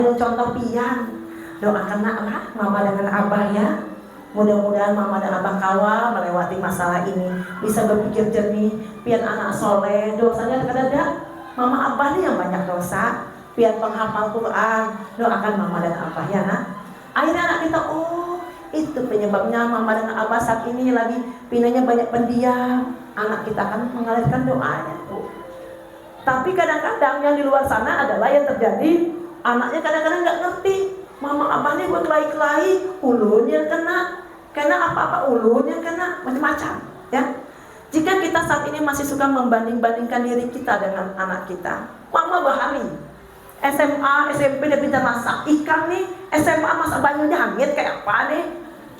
Contoh pian, doakan lah mama dengan abah ya. Mudah-mudahan mama dan abah kawal melewati masalah ini, bisa berpikir jernih, pian anak soleh, dosanya kadang-kadang mama abah nih yang banyak dosa, pian penghafal Quran, doakan mama dan abah ya nak. Akhirnya anak kita, oh itu penyebabnya mama dan abah saat ini lagi pinanya banyak pendiam. Anak kita akan mengalirkan doanya tuh. Tapi kadang-kadang yang di luar sana adalah yang terjadi, anaknya kadang-kadang nggak ngerti, mama abahnya gue kelahi-kelahi, ulunnya kena apa-apa ulunnya kena, macam-macam ya. Jika kita saat ini masih suka membanding-bandingkan diri kita dengan anak kita, mama bahari SMA, SMP dia pintar masak ikan nih, SMA masak banyunya hangit kayak apa nih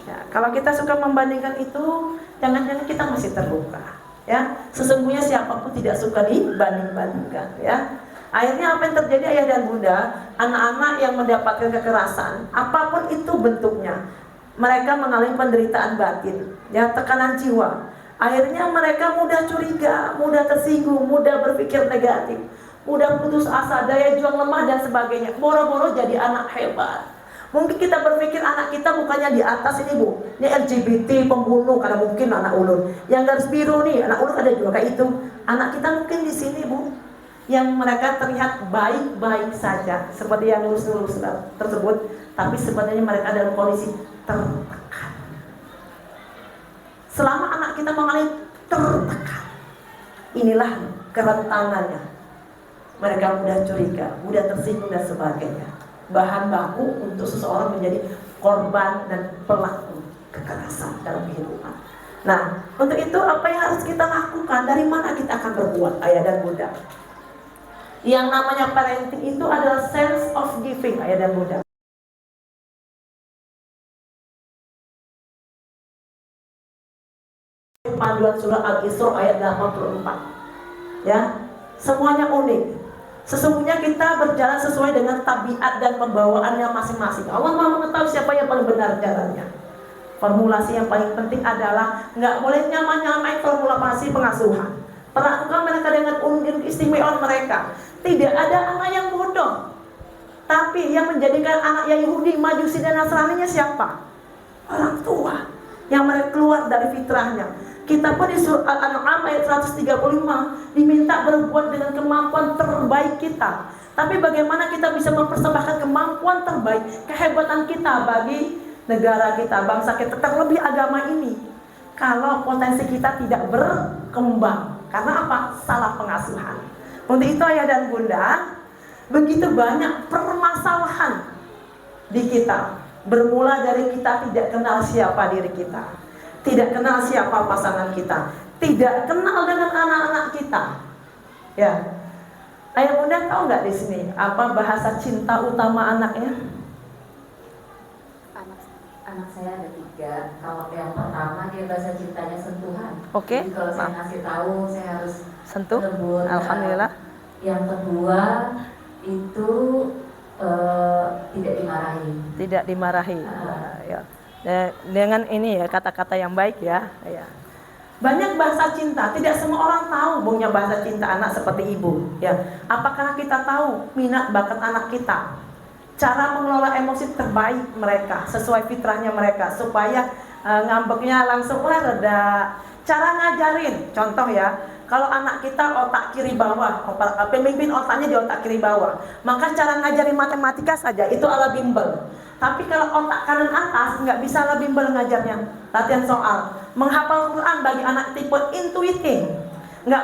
ya. Kalau kita suka membandingkan itu, jangan-jangan kita masih terluka ya. Sesungguhnya siapapun tidak suka dibanding-bandingkan ya. Akhirnya apa yang terjadi ayah dan bunda, anak-anak yang mendapatkan kekerasan, apapun itu bentuknya, mereka mengalami penderitaan batin, ya, tekanan jiwa. Akhirnya mereka mudah curiga, mudah tersinggung, mudah berpikir negatif, mudah putus asa, daya juang lemah dan sebagainya. Boro-boro jadi anak hebat. Mungkin kita berpikir anak kita bukannya di atas ini bu, ini LGBT pembunuh karena mungkin anak ulun. Yang garis biru nih, anak ulun ada juga kayak itu. Anak kita mungkin di sini bu, yang mereka terlihat baik-baik saja seperti yang lulus-lulus tersebut, tapi sebenarnya mereka dalam kondisi tertekan. Selama anak kita mengalami tertekan, inilah kerentanannya. Mereka mudah curiga, mudah tersinggung dan sebagainya. Bahan baku untuk seseorang menjadi korban dan pelaku kekerasan dalam kehidupan. Nah, untuk itu apa yang harus kita lakukan? Dari mana kita akan berbuat, ayah dan bunda? Yang namanya parenting itu adalah sense of giving, ayah dan bunda. Panduan surah Al-Isra ayat 84. Ya, semuanya unik. Sesungguhnya kita berjalan sesuai dengan tabiat dan pembawaannya masing-masing. Allah Maha mengetahui siapa yang paling benar jalannya. Formulasi yang paling penting adalah nggak boleh nyamain formulasi pengasuhan. Perlakukan mereka dengan keistimewaan mereka. Tidak ada anak yang bodoh. Tapi yang menjadikan anak yang Yahudi, Majusi dan Nasraninya siapa? Orang tua yang mereka keluar dari fitrahnya. Kita pun di surah Al-An'am ayat 135 diminta berbuat dengan kemampuan terbaik kita. Tapi bagaimana kita bisa mempersembahkan kemampuan terbaik, kehebatan kita bagi negara kita, bangsa kita, terlebih agama ini, kalau potensi kita tidak berkembang? Karena apa? Salah pengasuhan. Untuk itu ayah dan bunda, begitu banyak permasalahan di kita, bermula dari kita tidak kenal siapa diri kita, tidak kenal siapa pasangan kita, tidak kenal dengan anak-anak kita. Ya, ayah bunda tahu nggak di sini apa bahasa cinta utama anaknya? Anak saya ada 3. Kalau yang pertama dia bahasa cintanya sentuhan. Oke. Jadi kalau saya ngasih tahu saya harus sentuh. lembut. Alhamdulillah. Yang kedua itu tidak dimarahi. Tidak dimarahi. Ya. Dengan ini ya kata-kata yang baik ya. Ya. Banyak bahasa cinta, tidak semua orang tahu punya bahasa cinta anak seperti ibu. Ya. Apakah kita tahu minat bakat anak kita? Cara mengelola emosi terbaik mereka sesuai fitrahnya mereka supaya ngambeknya langsung reda. Cara ngajarin, contoh ya, kalau anak kita otak kiri bawah, pemimpin otaknya di otak kiri bawah, maka cara ngajarin matematika saja itu ala bimbel. Tapi kalau otak kanan atas nggak bisa ala bimbel ngajarnya. Latihan soal, menghafal Quran bagi anak tipe intuitif, nggak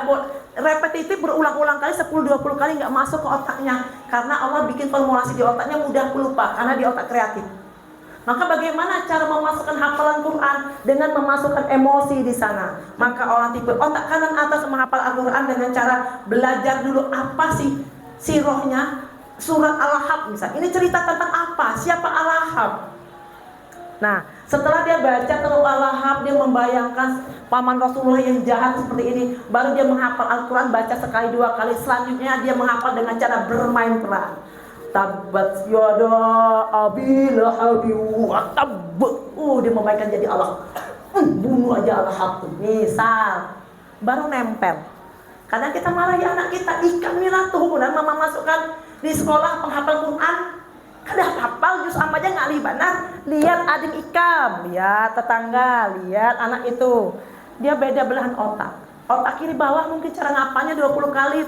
repetitif berulang-ulang kali 10-20 kali nggak masuk ke otaknya, karena Allah bikin formulasi di otaknya mudah lupa karena di otak kreatif. Maka bagaimana cara memasukkan hafalan Quran dengan memasukkan emosi di sana? Maka orang tipe otak kanan atas menghafal Al-Quran dengan cara belajar dulu apa sih sirohnya surat Al-Lahab misalnya. Ini cerita tentang apa? Siapa Al-Lahab? Nah, setelah dia baca tentang Al-Lahab, dia membayangkan paman Rasulullah yang jahat seperti ini, baru dia menghafal Al-Quran, baca sekali 2 kali. Selanjutnya dia menghafal dengan cara bermain peran. Tabat yada abi lahabi wa tabb. Dia memainkan jadi Allah. Bunuh aja Al-Lahab. Misal, baru nempel. Kadang kita marahi anak kita, ikan miratuh, dan mama masukkan di sekolah penghafal Quran, sekali benar. Lihat adik ikam, lihat tetangga, lihat anak itu. Dia beda belahan otak. Otak kiri bawah mungkin cara ngapalnya 20 kali.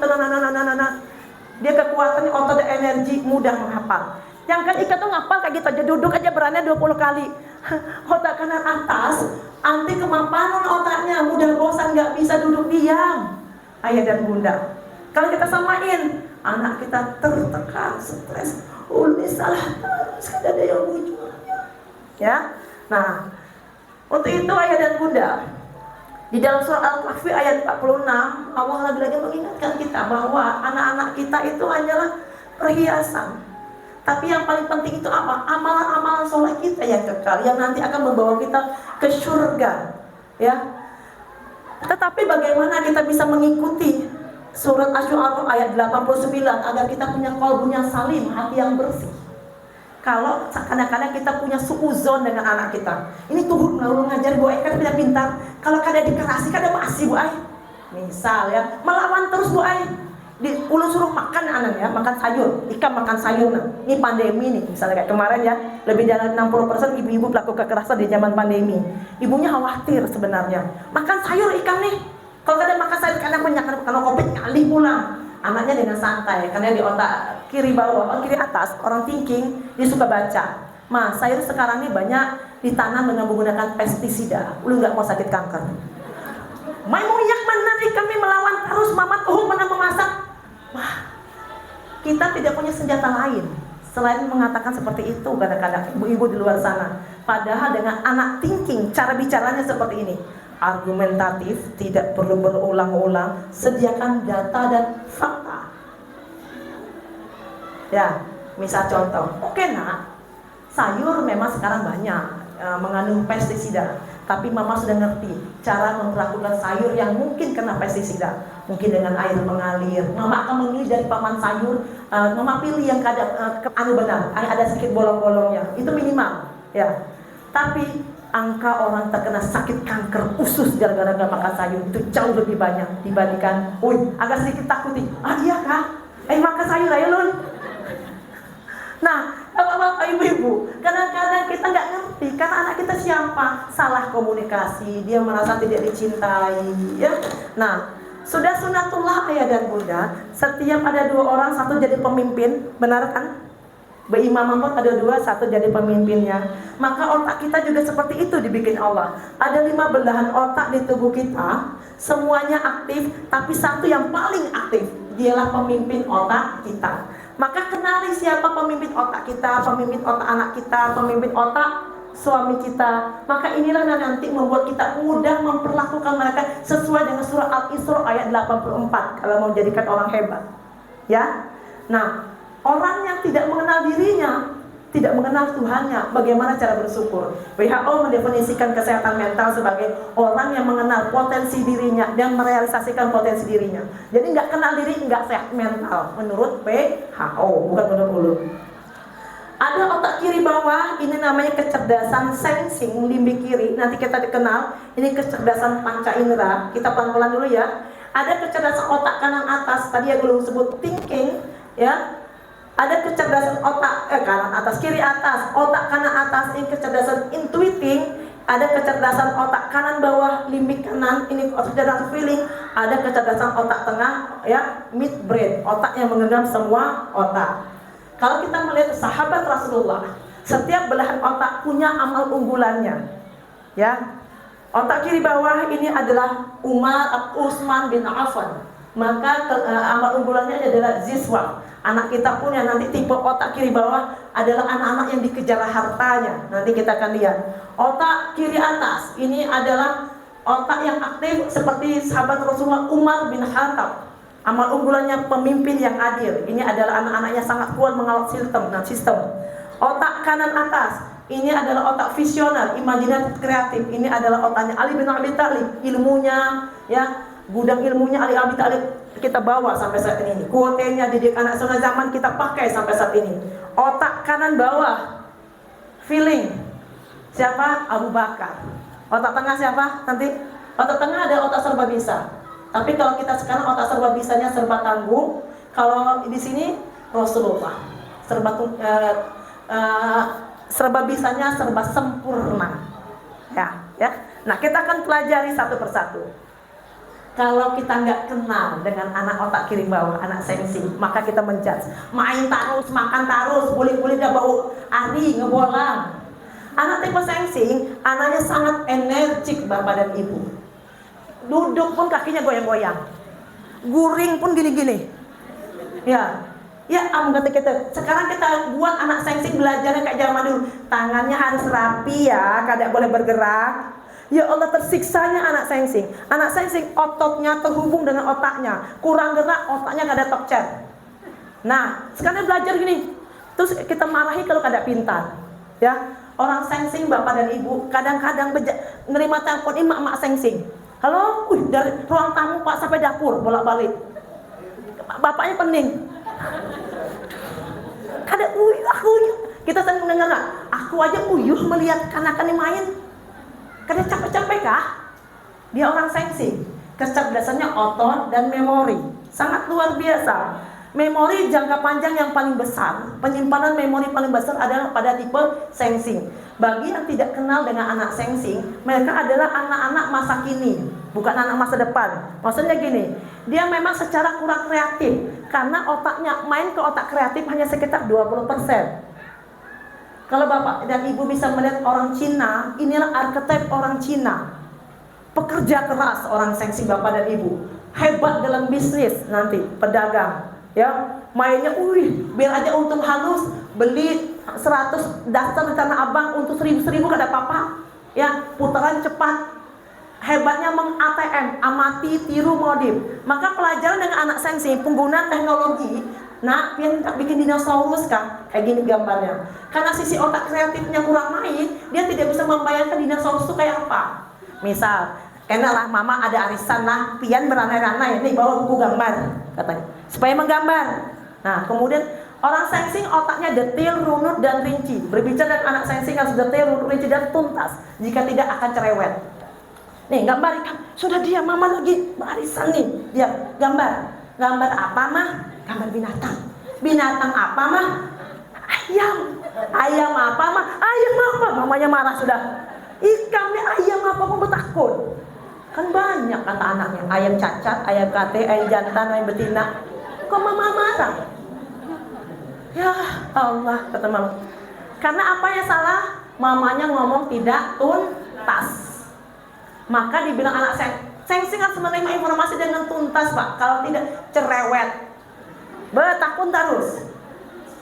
Dia kekuatannya otot dan energi, mudah menghafal. Yang kan Ika tuh ngapal kayak gitu aja, duduk aja berani 20 kali. Otak kanan atas, anti kemapanan otaknya, mudah bosan, gak bisa duduk diam. Ayah dan bunda, kalau kita samain, anak kita tertekan, stres, ini salah terus, kan ada yang ujungnya. Ya, nah, untuk itu ayah dan bunda, di dalam surah Al-Kahfi ayat 46, Allah lagi-lagi mengingatkan kita bahwa anak-anak kita itu hanyalah perhiasan. Tapi yang paling penting itu apa? Amalan-amalan soleh kita yang kekal, yang nanti akan membawa kita ke surga. Ya. Tetapi bagaimana kita bisa mengikuti surat Asy-Syu'ara ayat 89 agar kita punya qalbu yang salim, hati yang bersih? Kalau kadang-kadang kita punya suuzon dengan anak kita, ini turun lalu ngajar Bu Ai kan tidak pintar. Kalau kadang dikerasi kadang masih Bu Ai. Misal ya, melawan terus Bu Ai. Ulun suruh makan anak ya, makan sayur, ikan makan sayur. Nah, ini pandemi nih, misalnya kayak kemarin ya, lebih dari 60% ibu-ibu pelaku kekerasan di zaman pandemi. Ibunya khawatir sebenarnya. Makan sayur ikan nih. Kalau kadang makan sayur karena banyak, kalau Covid kali pulang. Anaknya dengan santai, karena di otak kiri bawah, kiri atas, orang thinking, dia suka baca. Mas, sayur sekarang ini banyak ditanam dengan menggunakan pestisida. Lu nggak mau sakit kanker. Main minyak mana nih kami melawan terus mama tuh mana memasak. Wah, kita tidak punya senjata lain selain mengatakan seperti itu kadang-kadang ibu-ibu di luar sana. Padahal dengan anak thinking, cara bicaranya seperti ini. Argumentatif, tidak perlu berulang-ulang, sediakan data dan fakta. Ya, misal contoh, oke nak, sayur memang sekarang banyak mengandung pestisida, tapi mama sudah ngerti cara memperlakukan sayur yang mungkin kena pestisida. Mungkin dengan air mengalir, mama akan memilih dari paman sayur, mama pilih yang kadang benar, ada sedikit bolong-bolongnya, itu minimal, ya. Tapi angka orang terkena sakit kanker usus gara-gara gak makan sayur itu jauh lebih banyak dibandingkan, agak sedikit takut nih, iya kak, makan sayur ayo lun. Nah, bapak-bapak ibu-ibu, kadang-kadang kita nggak ngerti karena anak kita siapa, salah komunikasi, dia merasa tidak dicintai, ya. Nah, sudah sunatullah ayah dan bunda, setiap ada 2 orang, satu jadi pemimpin, benar kan? Berimam ada 2, satu jadi pemimpinnya. Maka otak kita juga seperti itu dibikin Allah. Ada 5 belahan otak di tubuh kita, semuanya aktif, tapi satu yang paling aktif, dialah pemimpin otak kita. Maka kenali siapa pemimpin otak kita, pemimpin otak anak kita, pemimpin otak suami kita. Maka inilah nanti membuat kita mudah memperlakukan mereka sesuai dengan surah Al-Isra ayat 84 kalau mau jadikan orang hebat. Ya. Nah, orang yang tidak mengenal dirinya, tidak mengenal Tuhannya, bagaimana cara bersyukur? WHO mendefinisikan kesehatan mental sebagai orang yang mengenal potensi dirinya dan merealisasikan potensi dirinya. Jadi nggak kenal diri, nggak sehat mental, menurut WHO, bukan menurut ulun. Ada otak kiri bawah, ini namanya kecerdasan sensing, limbik kiri. Nanti kita dikenal, ini kecerdasan panca indera. Kita pelan-pelan dulu ya. Ada kecerdasan otak kanan atas, tadi yang belum sebut thinking, ya. Ada kecerdasan otak kanan atas, kiri atas, otak kanan atas, ini kecerdasan intuiting. Ada kecerdasan otak kanan bawah, limbik kanan, ini kecerdasan feeling. Ada kecerdasan otak tengah, ya, midbrain, otak yang menggenggam semua otak. Kalau kita melihat sahabat Rasulullah, setiap belahan otak punya amal unggulannya, ya. Otak kiri bawah ini adalah Utsman bin Affan. Maka amal unggulannya adalah ziswa. Anak kita pun yang nanti tipe otak kiri bawah adalah anak-anak yang dikejar hartanya. Nanti kita akan lihat. Otak kiri atas ini adalah otak yang aktif seperti sahabat Rasulullah Umar bin Khattab. Amal unggulannya pemimpin yang adil. Ini adalah anak-anaknya sangat kuat mengawal sistem. Otak kanan atas ini adalah otak visioner, imajinatif, kreatif. Ini adalah otaknya Ali bin Abi Thalib. Ilmunya, ya, gudang ilmunya Ali bin Abi Thalib kita bawa sampai saat ini. Kuotenya didik anak sunnah zaman kita pakai sampai saat ini. Otak kanan bawah, feeling. Siapa? Abu Bakar. Otak tengah siapa? Nanti otak tengah ada otak serba bisa. Tapi kalau kita sekarang otak serba bisanya serba tanggung. Kalau di sini Rasulullah serba serba bisanya, serba sempurna. Ya. Nah, kita akan pelajari satu persatu. Kalau kita nggak kenal dengan anak otak kiri bawah, anak sensing, maka kita menjudge. Main terus, makan terus, boleh-boleh dia bau ari, ngebolang. Anak tipe sensing, anaknya sangat energik bapak dan ibu. Duduk pun kakinya goyang-goyang. Guring pun gini-gini. Ya, kata kita. Sekarang kita buat anak sensing belajarnya kayak zaman dulu. Tangannya harus rapi ya, kada boleh bergerak. Ya Allah, tersiksanya anak sensing. Anak sensing ototnya terhubung dengan otaknya. Kurang gerak, otaknya kada tokcer. Nah, sekarang belajar gini. Terus kita marahi kalau kada pintar. Ya, orang sensing bapak dan ibu kadang-kadang nerima telepon emak-emak sensing. Halo, dari ruang tamu pak sampai dapur bolak-balik. Bapaknya pening. Kada aku. Kita sering mendengar, aku aja uyuh melihat kanak-kanak main. Kada capek-capek kah? Dia orang sensing. Kecerdasannya otot dan memori sangat luar biasa. Memori jangka panjang yang paling besar, penyimpanan memori paling besar adalah pada tipe sensing. Bagi yang tidak kenal dengan anak sensing, mereka adalah anak-anak masa kini, bukan anak masa depan. Maksudnya gini, dia memang secara kurang kreatif karena otaknya main ke otak kreatif hanya sekitar 20%. Kalau bapak dan ibu bisa melihat orang Cina, inilah arketip orang Cina. Pekerja keras orang sensing bapak dan ibu. Hebat dalam bisnis nanti, pedagang. Ya, mainnya, biar aja untung halus, beli 100 daftar di Tanah Abang untuk 1000 kada apa-apa. Ya, putaran cepat. Hebatnya meng-ATM, amati, tiru, modif. Maka pelajaran dengan anak sensing, penggunaan teknologi. Nah, yang tak bikin dinosaurus kan? Kayak gini gambarnya. Karena sisi otak kreatifnya kurang main, dia tidak bisa membayangkan dinosaurus itu kayak apa. Misal, kenalah mama ada arisan lah, pian beranai-ranai, nih bawa buku gambar, katanya. Supaya menggambar. Nah, kemudian orang sensing otaknya detail, runut, dan rinci. Berbicara dengan anak sensing harus detail, runut, rinci, dan tuntas. Jika tidak akan cerewet. Nih, gambar ikan. Sudah dia, mama lagi barisan nih. Dia gambar. Gambar apa mah? Gambar binatang. Binatang apa mah? Ayam. Ayam apa mah? Ayam apa? Mamanya marah sudah. Ikannya ayam apa pun bertakut. Kan banyak kata anaknya. Ayam cacat, ayam kate, ayam jantan, ayam betina. Kok mama marah? Ya Allah, kata mama. Karena apa yang salah? Mamanya ngomong tidak tuntas. Maka dibilang anak sensing harus menerima informasi dengan tuntas, Pak. Kalau tidak, cerewet. Bertakun terus.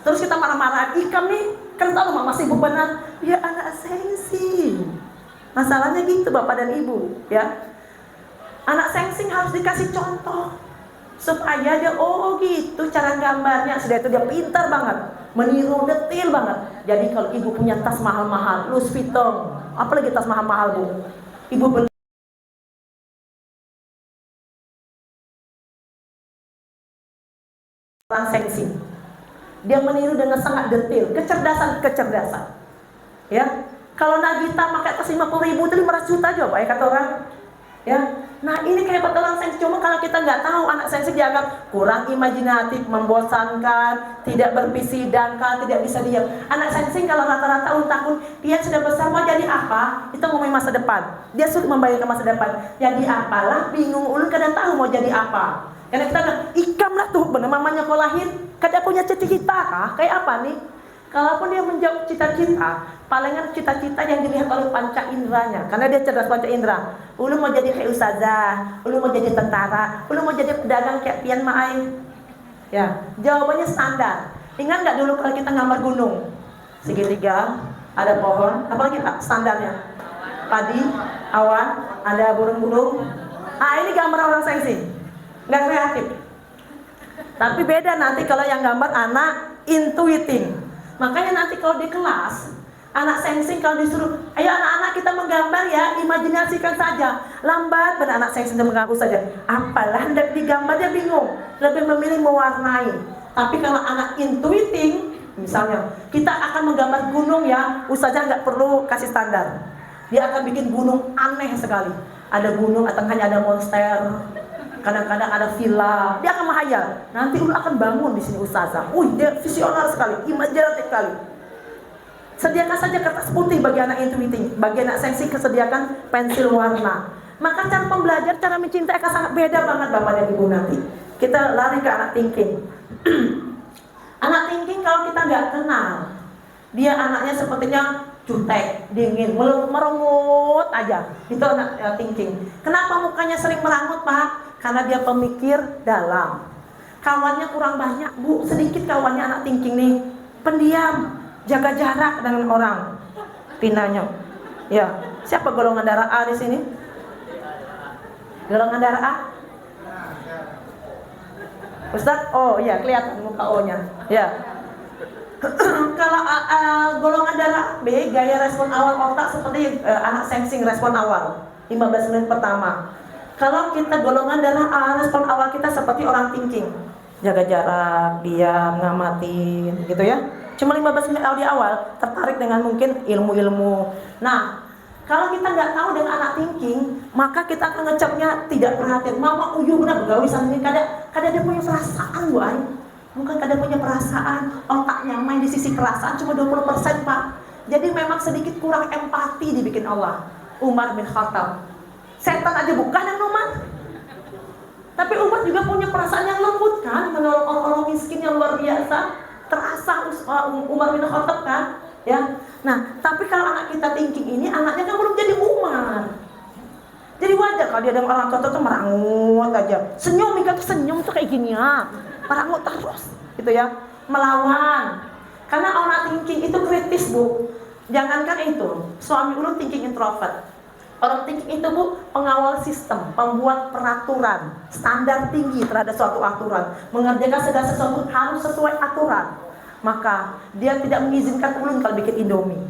Terus kita marah-marah. Ikam nih, kan tahu mama sibuk benar. Ya anak sensing. Masalahnya gitu Bapak dan Ibu, ya. Anak sensing harus dikasih contoh supaya dia gitu cara gambarnya. Sudah itu dia pintar banget, meniru detail banget. Jadi kalau ibu punya tas mahal-mahal, Louis Vuitton, apalagi tas mahal-mahal Bu, ibu beli orang sensing. Dia meniru dengan sangat detail, kecerdasan. Ya, kalau Nagita pakai tas 50.000 itu 500 juta aja, Pak, ya kata orang. Ya, nah ini kayak orang sensing. Cuma kalau kita nggak tahu, anak sensing dianggap kurang imajinatif, membosankan, tidak bervisi dangkal, tidak bisa diam. Anak sensing kalau rata-rata tahun dia sudah besar mau jadi apa? Itu ngomongin masa depan. Dia sulit membayangkan masa depan. Jadi apalah, bingung ulun kadang tahu mau jadi apa. Karena kita bilang, ikam lah tuh, bener mamanya kau lahir, kada punya cita-cita kah? Kayak apa nih? Kalaupun dia menjawab cita-cita, palingan cita-cita yang dilihat oleh panca inderanya, karena dia cerdas panca indera. Ulun mau jadi kayak ustazah, ulun mau jadi tentara, ulun mau jadi pedagang kayak pian maai. Ya, jawabannya standar. Ingat nggak dulu kalau kita gambar gunung, segitiga, ada pohon, apalagi Pak standarnya? Padi, awan, ada burung-burung. Ini gambar orang sensing. Nggak kreatif. Tapi beda nanti kalau yang gambar anak intuiting. Makanya nanti kalau di kelas anak sensing kalau disuruh, ayo anak-anak kita menggambar ya, imajinasikan saja. Lambat benar anak sensing mengaku saja. Apalah hendak digambar dia bingung, lebih memilih mewarnai. Tapi kalau anak intuiting, misalnya kita akan menggambar gunung ya, ustazah nggak perlu kasih standar. Dia akan bikin gunung aneh sekali. Ada gunung, tengahnya ada monster. Kadang-kadang ada villa, dia akan menghayal. Nanti ulun akan bangun di sini ustazah. Dia visioner sekali, imajinatif sekali. Sediakan saja kertas putih bagi anak intuiting, bagi anak sensi kesediakan pensil warna. Maka cara pembelajar, cara mencintai akan sangat beda banget Bapak dan Ibu nanti. Kita lari ke anak thinking. Anak thinking kalau kita nggak kenal, dia anaknya sepertinya jutek, dingin, merengut aja. Itu anak thinking. Kenapa mukanya sering merangut Pak? Karena dia pemikir dalam. Kawannya kurang banyak Bu, sedikit kawannya anak thinking nih. Pendiam, jaga jarak dengan orang. Pinanya. Ya, siapa golongan darah A di sini? Golongan darah A? Ustaz? Oh iya, kelihatan muka O-nya. Ya. Kalau golongan darah B, gaya respon awal otak seperti anak sensing respon awal 15 menit pertama. Kalau kita golongan darah A, respon awal kita seperti orang thinking, jaga jarak, diam, ngamatin gitu ya. Cuma 15 menit di awal tertarik dengan mungkin ilmu-ilmu. Nah, kalau kita nggak tahu dengan anak thinking, maka kita akan ngecapnya tidak perhatian. Mama uyu benar begawi sana ini, kadang dia punya perasaan Bu Ai. Bukan kadang punya perasaan, otaknya main di sisi perasaan cuma 20% Pak. Jadi memang sedikit kurang empati dibikin Allah. Umar bin Khattab, setan aja bukan yang Umar. Tapi Umar juga punya perasaan yang lembut kan, menolong orang-orang miskin yang luar biasa. Terasa Umar bin Khattab kan, ya. Nah, tapi kalau anak kita thinking ini, anaknya kan belum jadi Umar. Jadi wajar kalau dia dengan orang tua tuh merangut aja. Senyum, Mika tuh senyum tuh kayak gini ya. Merangut terus, gitu ya. Melawan. Karena orang thinking itu kritis Bu. Jangankan itu, suami ulun thinking introvert. Orang thinking itu Bu, pengawal sistem, pembuat peraturan, standar tinggi terhadap suatu aturan, mengerjakan segala sesuatu harus sesuai aturan. Maka dia tidak mengizinkan ulun kalau bikin Indomie.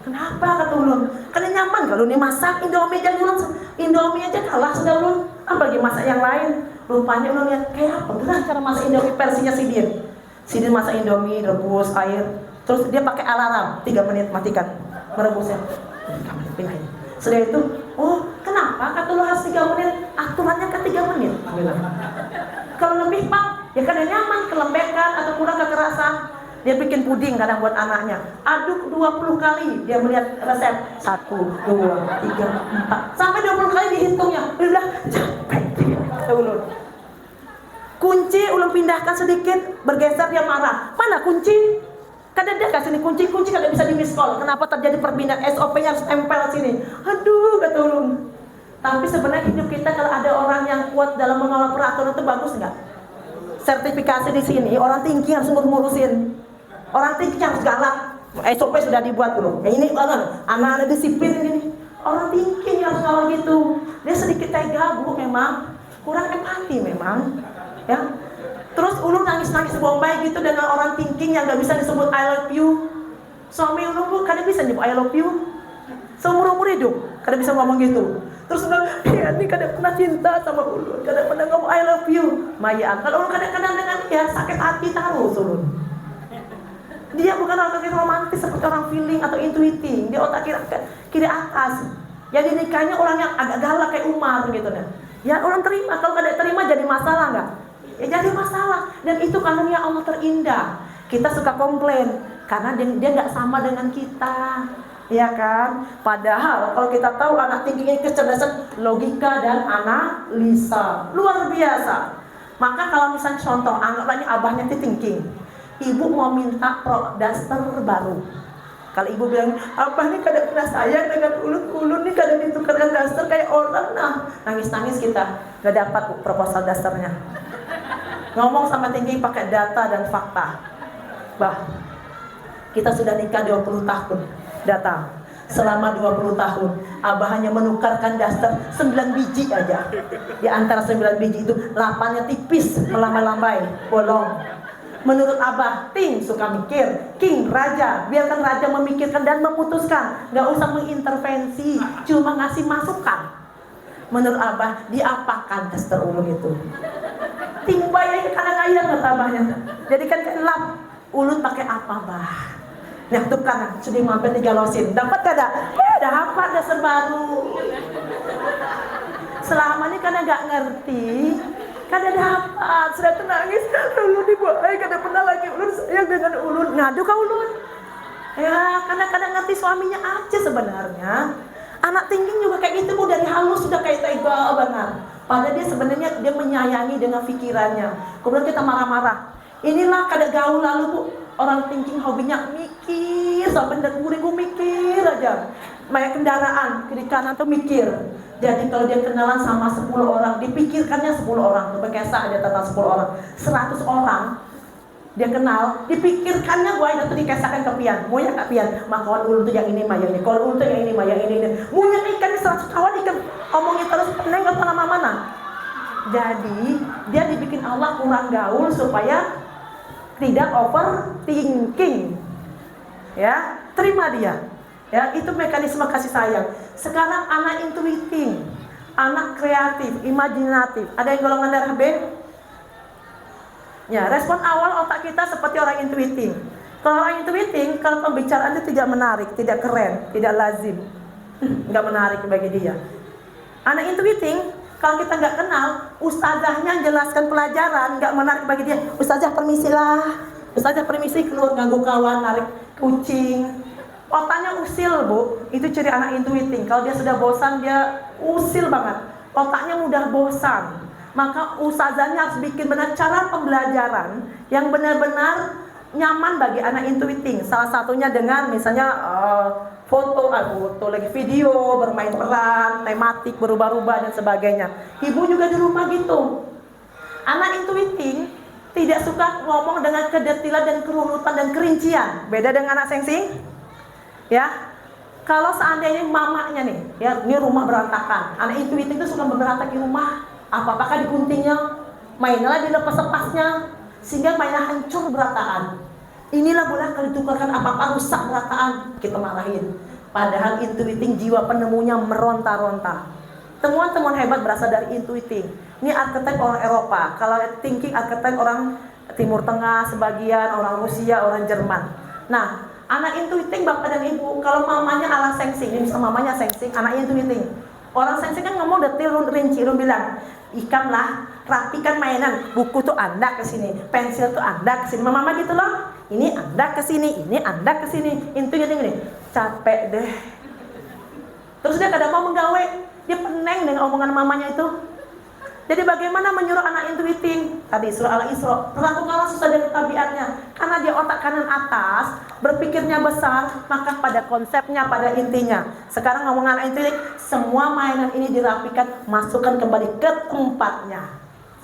Kenapa kata ulun? Karena nyaman kalau nih masak Indomie aja ulun, Indomie aja kalah sudah ulun. Apalagi masak yang lain. Rupanya ulun lihat kayak apa benar cara masak Indomie versinya Sidin. Sidin masak Indomie, rebus air, terus dia pakai alarm 3 menit matikan merebusnya. 3 menit pindahin. Sudah itu, oh kenapa kata lu harus 3 menit? Aturannya kan 3 menit. Kalau lebih Pak, ya karena nyaman, kelembekan atau kurang kekerasan. Dia bikin puding kadang buat anaknya. Aduk 20 kali, dia melihat resep 1, 2, 3, 4 sampai 20 kali dihitungnya. Udah capek. Ulun. Kunci ulun pindahkan sedikit, bergeser dia marah. Mana kunci? Kadang dia kasih kunci kadang bisa di miss call. Kenapa terjadi perpindahan? SOP-nya harus tempel sini. Aduh, kata ulun. Tapi sebenarnya hidup kita kalau ada orang yang kuat dalam mengawal peraturan itu bagus nggak? Sertifikasi di sini, orang tinggi harus ngurusin. Orang tinggi harus galak. SOP sudah dibuat dulu. Ya ini anak-anak disiplin ini. Orang tinggi harus ngawal gitu. Dia sedikit tega Bu memang. Kurang empati memang. Ya. Terus ulun nangis-nangis bombay gitu dengan orang thinking yang gak bisa disebut I love you. Suami ulun Bu kadang bisa nyebut I love you. Seumur-umur hidup kadang bisa ngomong gitu. Terus bilang, ya ini kadang pernah cinta sama ulun, kadang pernah ngomong I love you. Mayaan, kalau ulun kadang-kadang dengan dia sakit hati taruh ulun. Dia bukan orang yang romantis seperti orang feeling atau intuiting. Dia otak kiri atas. Jadi nikahnya orang yang agak galak kayak Umar gitu kan. Ya orang terima, kalau kadang terima jadi masalah nggak? Ya jadi masalah. Dan itu karunia Allah terindah. Kita suka komplain karena dia nggak sama dengan kita, ya kan? Padahal kalau kita tahu anak tingginya kecerdasan logika dan analisa luar biasa. Maka kalau misalnya contoh, anggaplah ini abahnya thinking, ibu mau minta daster baru. Kalau ibu bilang, abah nih kadang pernah sayang dengan ulun nih kadang ditukarkan daster kayak orang, nah nangis-nangis kita nggak dapat proposal dasternya. Ngomong sama tinggi pakai data dan fakta. Bah, kita sudah nikah 20 tahun. Data. Selama 20 tahun, abah hanya menukarkan daster 9 biji aja. Di antara 9 biji itu 8-nya tipis, melambai-lambai, bolong. Menurut abah, Ting suka mikir, King raja, biarkan raja memikirkan dan memutuskan, nggak usah mengintervensi, cuma ngasih masukan. Menurut abah, diapakan daster ulun itu? Timbai aja kadang ayam kata abahnya. Jadi kan lap, ulun pakai apa bah? Nyatuk kanan, sudah mampir digalosin. Dapat kada? Dapat daster baru. Selama ini kadang nggak ngerti. Kada dapat, sudah nangis. Ulun dibuai, kada pernah lagi ulun sayang dengan ulun. Ngadu kau ulun. Ya, kadang-kadang ngerti suaminya aja sebenarnya. Anak tinggi juga kayak gitu, Bu, dari halus sudah kayak tega banget. Padahal dia sebenarnya dia menyayangi dengan pikirannya. Kemudian kita marah-marah. Inilah kadang gaul lalu, Bu. Orang thinking hobinya mikir sampai minggu mikir aja. Banyak kendaraan kiri kanan tuh mikir. Jadi kalau dia kenalan sama 10 orang, dipikirkannya 10 orang. Tuh bekesa aja tentang 10 orang. 100 orang dia kenal, dipikirkannya gua itu dikasahkan ke pian. Munya ke pian, makawan ulu tuh yang ini mah yang ini, kalau ulu tuh yang ini mah yang ini. Munya ikan di 100 kawan ikan omongin terus neng ke mana-mana. Jadi dia dibikin Allah kurang gaul supaya tidak overthinking. Ya, terima dia. Ya, itu mekanisme kasih sayang. Sekarang anak intuiting, anak kreatif, imajinatif. Ada yang golongan darah B? Ya, respon awal otak kita seperti orang intuiting. Kalau orang intuiting, kalau pembicaraannya tidak menarik, tidak keren, tidak lazim, nggak menarik bagi dia. Anak intuiting, kalau kita nggak kenal, ustazahnya jelaskan pelajaran, nggak menarik bagi dia. Ustazah permisilah, ustazah permisi keluar ganggu kawan, narik kucing. Otaknya usil, Bu. Itu ciri anak intuiting. Kalau dia sudah bosan, dia usil banget. Otaknya mudah bosan. Maka ustazahnya harus bikin benar cara pembelajaran yang benar-benar nyaman bagi anak intuiting. Salah satunya dengan misalnya foto lagi video, bermain peran, tematik, berubah-ubah dan sebagainya. Ibu juga di rumah gitu. Anak intuiting tidak suka ngomong dengan kedetilan dan kerunutan dan kerincian. Beda dengan anak sengsing. Ya. Kalau seandainya mamanya nih, ya ini rumah berantakan. Anak intuiting itu suka berantakin rumah. Apakah diguntingnya, mainlah dilepas-lepasnya, sehingga mainnya hancur berantakan. Inilah boleh kalau ditukarkan apa-apa rusak berantakan, kita marahin. Padahal intuiting jiwa penemunya meronta-ronta. Temuan-temuan hebat berasal dari intuiting. Ini archetype orang Eropa. Kalau thinking archetype orang Timur Tengah sebagian, orang Rusia, orang Jerman. Nah, anak intuiting bapak dan ibu, kalau mamanya ala sengsing, ini bisa mamanya sengsing, anaknya intuiting. Orang sengsing kan ngomong detail, rinci, bilang ikamlah, rapikan mainan, buku tuh anda kesini, pensil tuh anda kesini, mama gitu loh, ini anda kesini, ini anda kesini, intinya gini, capek deh. Terus dia kadang mau menggawe, dia peneng dengan omongan mamanya itu. Jadi bagaimana menyuruh anak intuiting? Tadi surah Al-Isra, perlakukanlah sesuai dengan tabiatnya. Karena dia otak kanan atas, berpikirnya besar, maka pada konsepnya, pada intinya. Sekarang ngomong anak intuiting, semua mainan ini dirapikan, masukkan kembali ke tempatnya.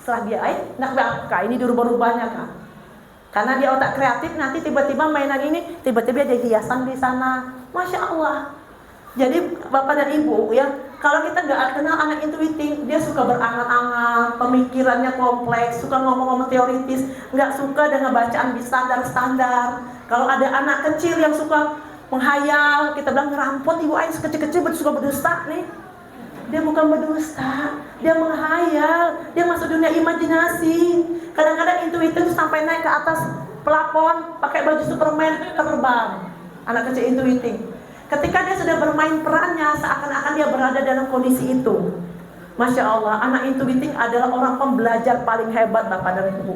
Setelah dia, nak berapa? Ini dirubah-rubahnya kan? Karena dia otak kreatif, nanti tiba-tiba mainan ini, tiba-tiba ada hiasan di sana. Masya Allah. Jadi bapak dan ibu ya, kalau kita nggak kenal anak intuiting, dia suka berangan-angan, pemikirannya kompleks, suka ngomong-ngomong teoritis, nggak suka dengan bacaan di standar-standar. Kalau ada anak kecil yang suka menghayal, kita bilang ngerampot, ibu ayah kecil-kecil suka berdusta nih. Dia bukan berdusta, dia menghayal, dia masuk dunia imajinasi. Kadang-kadang intuiting sampai naik ke atas pelafon, pakai baju Superman, terbang. Anak kecil intuiting. Ketika dia sudah bermain perannya, seakan-akan dia berada dalam kondisi itu. Masya Allah, anak intuiting adalah orang pembelajar paling hebat bapak dan ibu.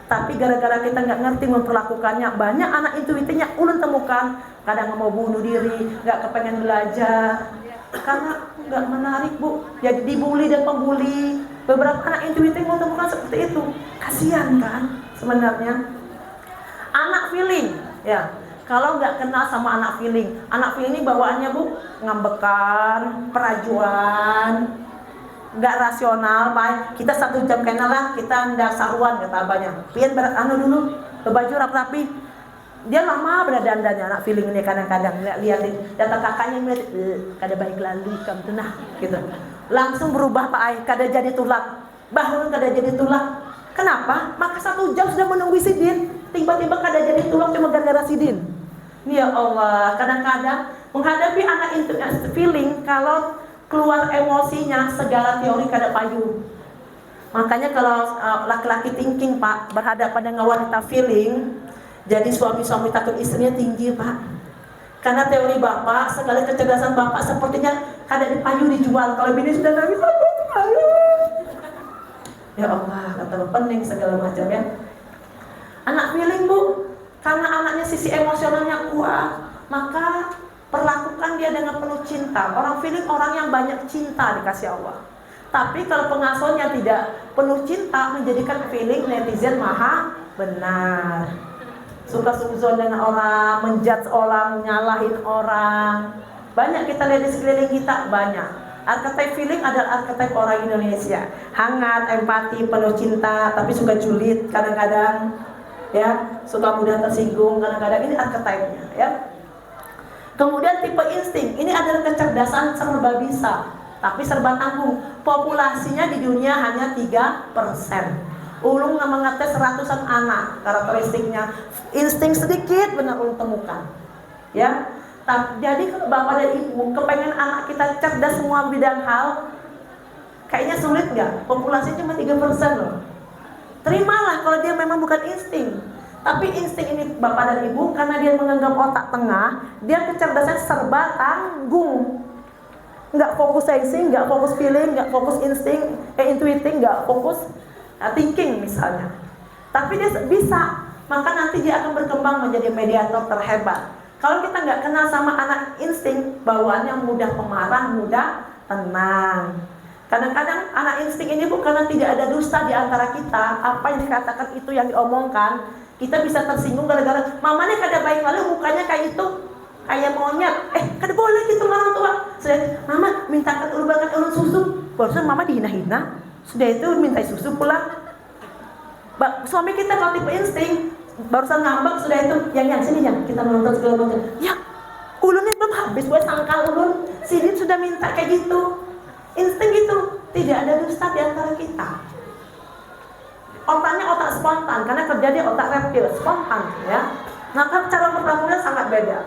Tapi gara-gara kita nggak ngerti memperlakukannya, banyak anak intuitingnya ulun temukan kadang mau bunuh diri, nggak kepengen belajar, karena nggak menarik, Bu. Jadi dibully dan pembuli. Beberapa anak intuiting mau temukan seperti itu. Kasihan kan sebenarnya. Anak feeling, ya. Kalau nggak kenal sama anak feeling ini bawaannya, Bu, ngambekan, perajuan, nggak rasional. Baik, kita 1 jam kenal lah, kita ndak saruan kata abahnya. Pian dulu, baju rapi-rapi. Dia lama berdandannya anak feeling ini kadang-kadang lihat data kakaknya melihat, kada baik lalu kamu tuh nah, gitu. Langsung berubah Pak Ai, kada jadi tulak. Bahkan kada jadi tulak. Kenapa? Maka 1 jam sudah menunggu sidin, tiba-tiba kada jadi tulak cuma gara-gara sidin. Ya Allah, kadang-kadang menghadapi anak feeling, kalau keluar emosinya segala teori kada payu. Makanya kalau laki-laki thinking, Pak, berhadapan dengan wanita feeling, jadi suami-suami takut istrinya tinggi, Pak. Karena teori bapak, segala kecerdasan bapak sepertinya kada dipayu dijual. Kalau bini sudah nangis, ya Allah, kata pening segala macam ya. Anak feeling, Bu, karena anaknya sisi emosionalnya kuat, maka perlakukan dia dengan penuh cinta. Orang feeling orang yang banyak cinta dikasih Allah. Tapi kalau pengasuhnya tidak penuh cinta, menjadikan feeling netizen maha benar. Suka suzon dengan orang, menjudge orang, nyalahin orang. Banyak kita lihat di sekeliling kita, banyak. Archetype feeling adalah archetype orang Indonesia. Hangat, empati, penuh cinta, tapi suka julid kadang-kadang. Ya, suka mudah tersinggung kadang-kadang. Ini archetype-nya, ya. Kemudian tipe insting, ini adalah kecerdasan serba bisa, tapi serba tanggung. Populasinya di dunia hanya 3%. Ulung mengetes ratusan anak, karakteristiknya insting sedikit benar ulung temukan. Ya. Jadi kalau bapak dan ibu kepengen anak kita cerdas semua bidang hal, kayaknya sulit nggak? Populasi cuma 3% loh. Terimalah kalau dia memang bukan insting. Tapi insting ini bapak dan ibu karena dia menganggap otak tengah, dia kecerdasan serba tanggung. Nggak fokus sensing, nggak fokus feeling, nggak fokus insting, intuiting, nggak fokus thinking misalnya. Tapi dia bisa, maka nanti dia akan berkembang menjadi mediator terhebat. Kalau kita nggak kenal sama anak insting, bawaannya mudah pemarah, mudah tenang. Kadang-kadang anak insting ini bukan karena tidak ada dusta di antara kita, apa yang dikatakan itu yang diomongkan, kita bisa tersinggung gara-gara mamanya kada baik lalu mukanya kayak itu, kayak monyet. Kada boleh gitu orang tua. Sudah, mama mintakan ulun susu, barusan mama dihina-hina. Sudah itu minta susu pula. Suami kita kalau tipe insting, barusan ngambek sudah itu, yang sini yang kita menonton segala macam. Ya, ulunnya belum habis, gue sangkal ulun. Sini sudah minta kayak gitu. Insting gitu, tidak ada dusta di antara kita. Otaknya otak spontan, karena kerja di otak reptil, spontan, ya. Maka cara berlakunya sangat beda.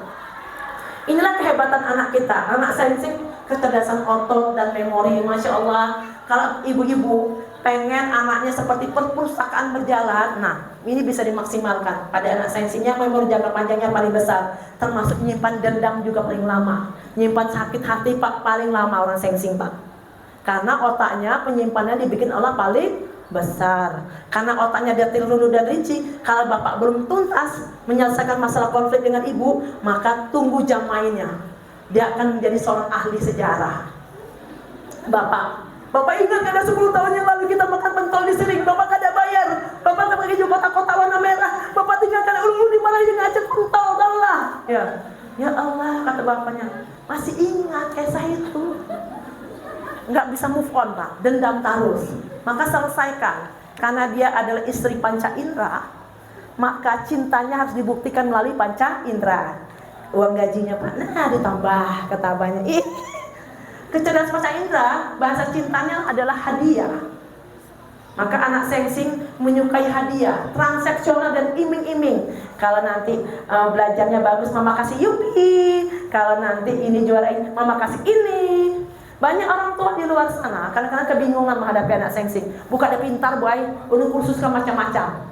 Inilah kehebatan anak kita, anak sensing, kecerdasan otot dan memori, masya Allah. Kalau ibu-ibu pengen anaknya seperti perpustakaan berjalan, nah ini bisa dimaksimalkan. Pada anak sensingnya memori jangka panjangnya paling besar, termasuk menyimpan dendam juga paling lama, menyimpan sakit hati pak paling lama orang sensing pak. Karena otaknya penyimpanannya dibikin Allah paling besar. Karena otaknya detil, lulu dan rinci. Kalau bapak belum tuntas menyelesaikan masalah konflik dengan ibu, maka tunggu jam mainnya. Dia akan menjadi seorang ahli sejarah. Bapak ingat ada 10 tahun yang lalu kita makan pentol di Siring, bapak kada bayar, bapak kada pakai jubah kotak warna merah, bapak tinggalkan ulun dimarahin ngajak pentol, tau lah. Ya Allah, kata bapaknya, masih ingat kisah itu. Nggak bisa move on pak, dendam terus. Maka selesaikan, karena dia adalah istri panca indera, maka cintanya harus dibuktikan melalui panca indera. Uang gajinya pak, nah ditambah ketabanya. Kecerdasan panca indera, bahasa cintanya adalah hadiah. Maka anak sensing menyukai hadiah, transaksional dan iming-iming. Kalau nanti belajarnya bagus, mama kasih yupi. Kalau nanti ini juarain, mama kasih ini. Banyak orang tua di luar sana kadang-kadang kebingungan menghadapi anak sensing. Bukan dia pintar, boy, udah kursus ke macam-macam.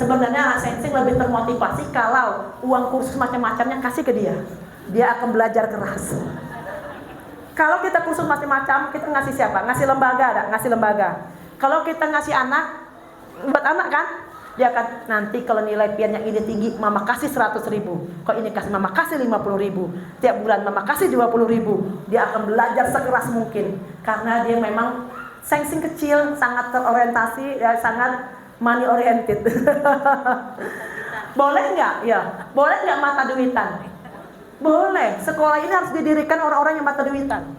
Sebenarnya anak sensing lebih termotivasi kalau uang kursus macam-macamnya kasih ke dia. Dia akan belajar keras. Kalau kita kursus macam-macam, kita ngasih siapa? Ngasih lembaga, ada? Ngasih lembaga. Kalau kita ngasih anak, buat anak kan? Dia akan nanti kalau nilai pian yang ini tinggi, mama kasih 100.000. Kalau ini kasih mama kasih 50.000. Tiap bulan mama kasih 20.000. Dia akan belajar sekeras mungkin. Karena dia memang sensing kecil, sangat terorientasi, ya, sangat money oriented. Boleh nggak? Ya, boleh nggak mata duitan? Boleh. Sekolah ini harus didirikan orang-orang yang mata duitan.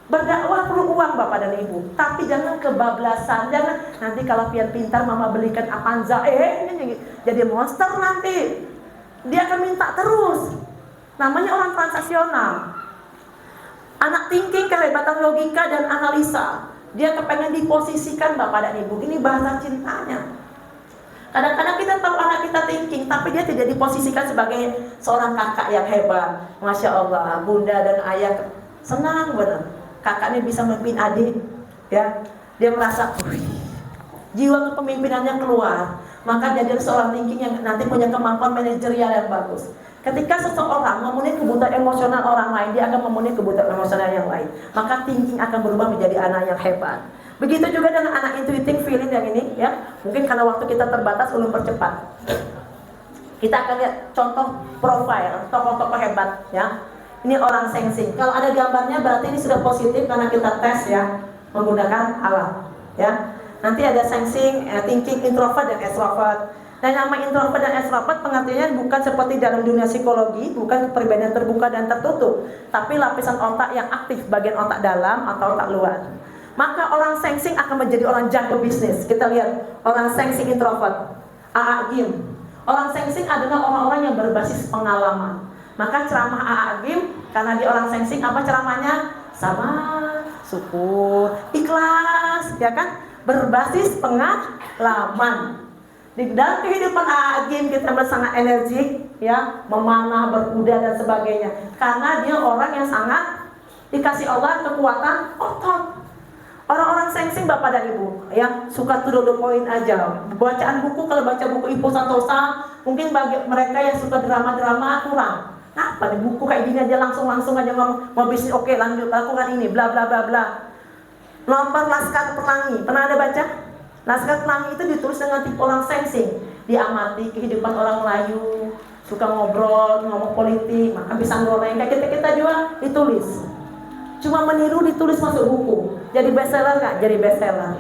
Berdakwah perlu uang bapak dan ibu, tapi jangan kebablasan. Jangan nanti kalau pian pintar mama belikan Avanza, ini jadi monster nanti. Dia akan minta terus. Namanya orang transaksional. Anak thinking, kehebatan logika dan analisa. Dia kepengen diposisikan bapak dan ibu. Ini bahasa cintanya. Kadang-kadang kita tahu anak kita thinking, tapi dia tidak diposisikan sebagai seorang kakak yang hebat. Masya Allah, bunda dan ayah senang benar. Kakaknya bisa memimpin adik, ya. Dia merasa, jiwa kepemimpinannya keluar. Maka jadi seorang thinking yang nanti punya kemampuan manajerial yang bagus. Ketika seseorang memenuhi kebutuhan emosional orang lain, dia akan memenuhi kebutuhan emosional yang lain. Maka thinking akan berubah menjadi anak yang hebat. Begitu juga dengan anak intuiting feeling yang ini, ya. Mungkin karena waktu kita terbatas, ulun percepat. Kita akan lihat contoh profil tokoh-tokoh hebat ya. Ini orang sengsing. Kalau ada gambarnya berarti ini sudah positif karena kita tes ya menggunakan alat ya. Nanti ada sengsing, thinking, introvert dan extrovert. Dan nama introvert dan extrovert pengertiannya bukan seperti dalam dunia psikologi, bukan kepribadian terbuka dan tertutup, tapi lapisan otak yang aktif, bagian otak dalam atau otak luar. Maka orang sengsing akan menjadi orang jago bisnis. Kita lihat orang sengsing introvert, A.A. Gim. Orang sengsing adalah orang-orang yang berbasis pengalaman. Maka ceramah A.A. Gim, karena dia orang sengsing, apa ceramahnya? Sabar, syukur, ikhlas, ya kan? Berbasis pengalaman. Di dalam kehidupan A.A. Gim kita sangat energik, ya, memanah, berkuda dan sebagainya. Karena dia orang yang sangat dikasih Allah kekuatan otot. Orang-orang sengsing Bapak dan Ibu yang suka to the point aja. Bacaan buku, kalau baca buku Ibu Santosa, mungkin bagi mereka yang suka drama-drama kurang. Apa nih buku kayak gini aja langsung aja ngomong mau bisnis, oke lanjut lakukan ini bla bla bla bla. Lompat Laskar Pelangi, pernah ada baca? Laskar Pelangi itu ditulis dengan tipe orang sengsing. Diamati kehidupan orang Melayu, suka ngobrol, ngomong politik, maka bisa goreng kayak kita juga ditulis. Cuma meniru ditulis masuk buku. Jadi bestseller nggak? Jadi bestseller.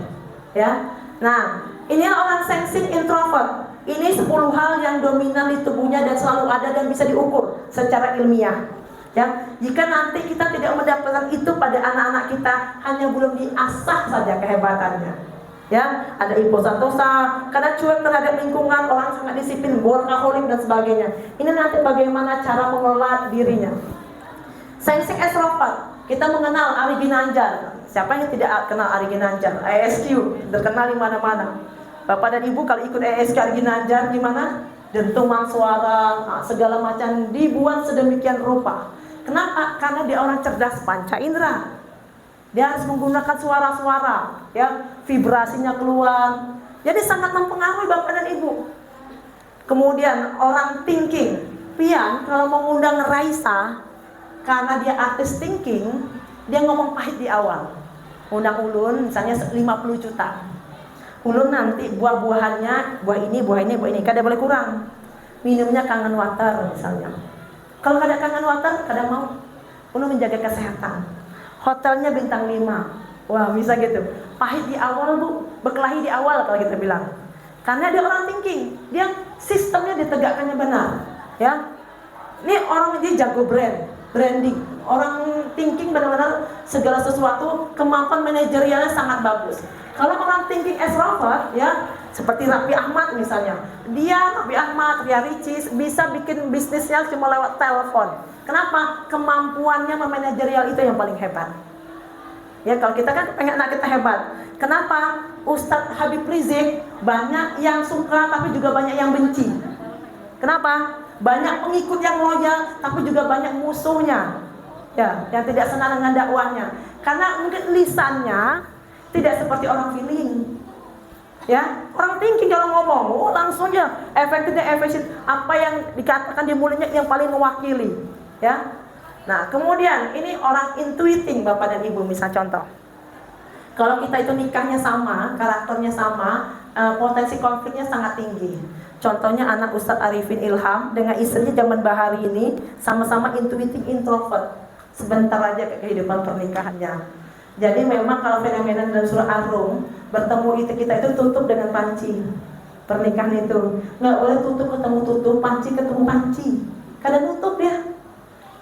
Ya. Nah, ini orang sengsing introvert. Ini 10 hal yang dominan di tubuhnya dan selalu ada dan bisa diukur secara ilmiah. Ya, jika nanti kita tidak mendapatkan itu pada anak-anak kita, hanya belum diasah saja kehebatannya. Ya, ada Ibu Santosa, karena cuek terhadap lingkungan, orang sangat disiplin, workaholic dan sebagainya. Ini nanti bagaimana cara mengelola dirinya. Sengsing extrovert. Kita mengenal Ari Ginanjar. Siapa yang tidak kenal Ari Ginanjar? ESQ terkenal di mana-mana. Bapak dan Ibu kalau ikut ESQ Ari Ginanjar gimana? Dentuman suara, segala macam dibuat sedemikian rupa. Kenapa? Karena dia orang cerdas panca indera. Dia harus menggunakan suara-suara, ya, vibrasinya keluar. Jadi sangat mempengaruhi Bapak dan Ibu. Kemudian orang thinking, Pian kalau mau ngundang Raisa, karena dia artis thinking, dia ngomong pahit di awal. Undang Ulun misalnya 50 juta. Ulun nanti buah-buahannya, buah ini, kada boleh kurang. Minumnya kangen water misalnya. Kalau kada kangen water, kada mau. Ulun menjaga kesehatan. Hotelnya bintang 5. Wah, bisa gitu. Pahit di awal, Bu. Berkelahi di awal kalau kita bilang. Karena dia orang thinking, dia sistemnya ditegakkannya benar, ya. Ini orang dia jago branding. Orang thinking benar-benar segala sesuatu, kemampuan manajerialnya sangat bagus. Kalau orang thinking extrovert, ya, seperti Raffi Ahmad misalnya, Raffi Ahmad, Ria Ricis bisa bikin bisnisnya cuma lewat telepon. Kenapa? Kemampuannya memanajerial itu yang paling hebat. Ya, kalau kita kan pengen anak kita hebat. Kenapa? Ustadz Habib Rizik banyak yang suka tapi juga banyak yang benci. Kenapa? Banyak pengikut yang loyal tapi juga banyak musuhnya. Ya, yang tidak senang dengan dakwahnya. Karena mungkin lisannya tidak seperti orang feeling. Ya, orang thinking kalau ngomong, langsung aja efektif. Apa yang dikatakan di mulutnya yang paling mewakili. Ya. Nah, kemudian ini orang intuiting Bapak dan Ibu, misal contoh. Kalau kita itu nikahnya sama, karakternya sama, potensi konfliknya sangat tinggi. Contohnya anak Ustadz Arifin Ilham dengan istrinya zaman bahari ini sama-sama intuiting introvert. Sebentar aja ke kehidupan pernikahannya. Jadi memang kalau fenomena dalam surah Ar-Rum bertemu itu kita itu tutup dengan panci. Pernikahan itu nggak boleh tutup ketemu tutup, panci ketemu panci. Kadang nutup ya.